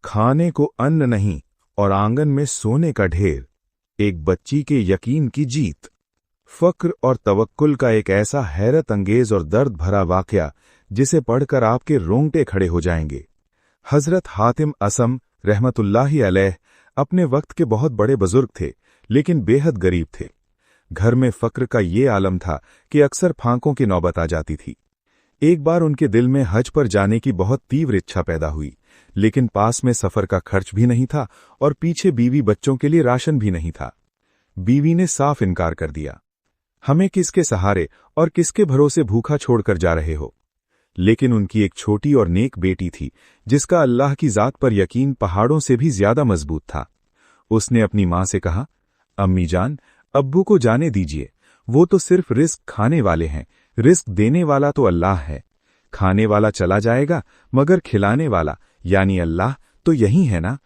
खाने को अन्न नहीं और आंगन में सोने का ढेर, एक बच्ची के यकीन की जीत। फक्र और तवक्कुल का एक ऐसा हैरत अंगेज और दर्द भरा वाकया जिसे पढ़कर आपके रोंगटे खड़े हो जाएंगे। हजरत हातिम असम रहमतुल्लाहि अलैह अपने वक्त के बहुत बड़े बुजुर्ग थे, लेकिन बेहद गरीब थे। घर में फक्र का ये आलम था कि अक्सर फांकों की नौबत आ जाती थी। एक बार उनके दिल में हज पर जाने की बहुत तीव्र इच्छा पैदा हुई, लेकिन पास में सफर का खर्च भी नहीं था और पीछे बीवी बच्चों के लिए राशन भी नहीं था। बीवी ने साफ इनकार कर दिया। हमें किसके सहारे और किसके भरोसे भूखा छोड़कर जा रहे हो? लेकिन उनकी एक छोटी और नेक बेटी थी जिसका अल्लाह की जात पर यकीन पहाड़ों से भी ज्यादा मजबूत था। उसने अपनी मां से कहा, अम्मी जान, अब्बू को जाने दीजिए, वो तो सिर्फ रिस्क खाने वाले हैं, रिस्क देने वाला तो अल्लाह है। खाने वाला चला जाएगा मगर खिलाने वाला यानी अल्लाह तो यही है ना।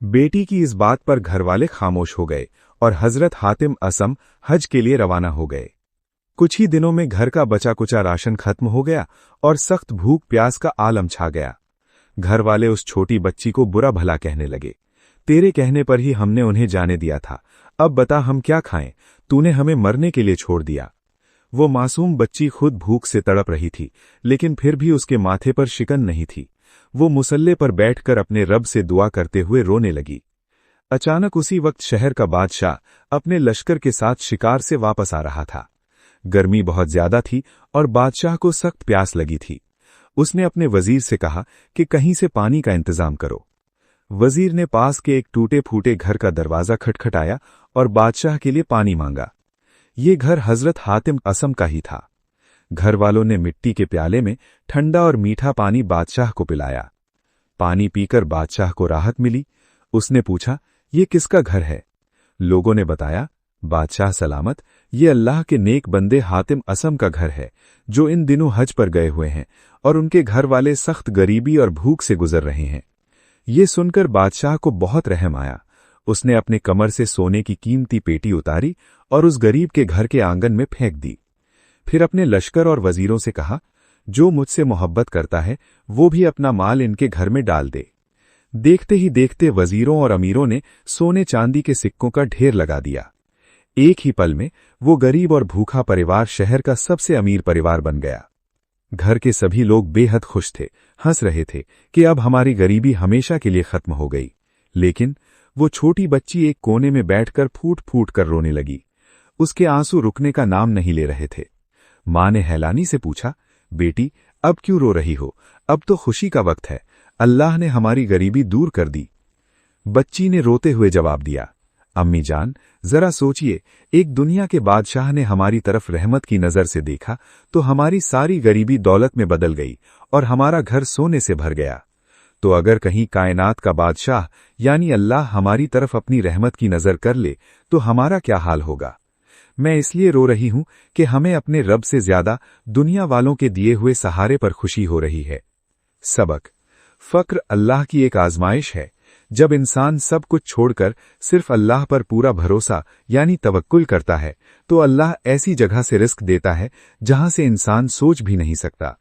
बेटी की इस बात पर घरवाले खामोश हो गए और हजरत हातिम असम हज के लिए रवाना हो गए। कुछ ही दिनों में घर का बचा कुचा राशन खत्म हो गया और सख्त भूख प्यास का आलम छा गया। घर वाले उस छोटी बच्ची को बुरा भला कहने लगे, तेरे कहने पर ही हमने उन्हें जाने दिया था, अब बता हम क्या खाएं, तूने हमें मरने के लिए छोड़ दिया। वो मासूम बच्ची खुद भूख से तड़प रही थी, लेकिन फिर भी उसके माथे पर शिकन नहीं थी। वो मुसल्ले पर बैठकर अपने रब से दुआ करते हुए रोने लगी। अचानक उसी वक्त शहर का बादशाह अपने लश्कर के साथ शिकार से वापस आ रहा था। गर्मी बहुत ज्यादा थी और बादशाह को सख्त प्यास लगी थी। उसने अपने वजीर से कहा कि कहीं से पानी का इंतजाम करो। वजीर ने पास के एक टूटे फूटे घर का दरवाजा खटखटाया और बादशाह के लिए पानी मांगा। ये घर हजरत हातिम असम का ही था। घर वालों ने मिट्टी के प्याले में ठंडा और मीठा पानी बादशाह को पिलाया। पानी पीकर बादशाह को राहत मिली। उसने पूछा, ये किसका घर है? लोगों ने बताया, बादशाह सलामत, ये अल्लाह के नेक बंदे हातिम असम का घर है, जो इन दिनों हज पर गए हुए हैं और उनके घर वाले सख्त गरीबी और भूख से गुजर रहे हैं। ये सुनकर बादशाह को बहुत रहम आया। उसने अपने कमर से सोने की कीमती पेटी उतारी और उस गरीब के घर के आंगन में फेंक दी। फिर अपने लश्कर और वजीरों से कहा, जो मुझसे मोहब्बत करता है वो भी अपना माल इनके घर में डाल दे। देखते ही देखते वजीरों और अमीरों ने सोने चांदी के सिक्कों का ढेर लगा दिया। एक ही पल में वो गरीब और भूखा परिवार शहर का सबसे अमीर परिवार बन गया। घर के सभी लोग बेहद खुश थे, हंस रहे थे कि अब हमारी गरीबी हमेशा के लिए खत्म हो गई। लेकिन वो छोटी बच्ची एक कोने में बैठकर फूट फूट कर रोने लगी। उसके आंसू रुकने का नाम नहीं ले रहे थे। मां ने हैलानी से पूछा, बेटी अब क्यों रो रही हो? अब तो खुशी का वक्त है, अल्लाह ने हमारी गरीबी दूर कर दी। बच्ची ने रोते हुए जवाब दिया, अम्मी जान, जरा सोचिए, एक दुनिया के बादशाह ने हमारी तरफ रहमत की नजर से देखा तो हमारी सारी गरीबी दौलत में बदल गई और हमारा घर सोने से भर गया। तो अगर कहीं कायनात का बादशाह यानी अल्लाह हमारी तरफ अपनी रहमत की नजर कर ले तो हमारा क्या हाल होगा? मैं इसलिए रो रही हूं कि हमें अपने रब से ज्यादा दुनिया वालों के दिए हुए सहारे पर खुशी हो रही है। सबक: फक्र अल्लाह की एक आजमाइश है। जब इंसान सब कुछ छोड़कर सिर्फ अल्लाह पर पूरा भरोसा यानी तवक्कुल करता है तो अल्लाह ऐसी जगह से रिस्क देता है जहां से इंसान सोच भी नहीं सकता।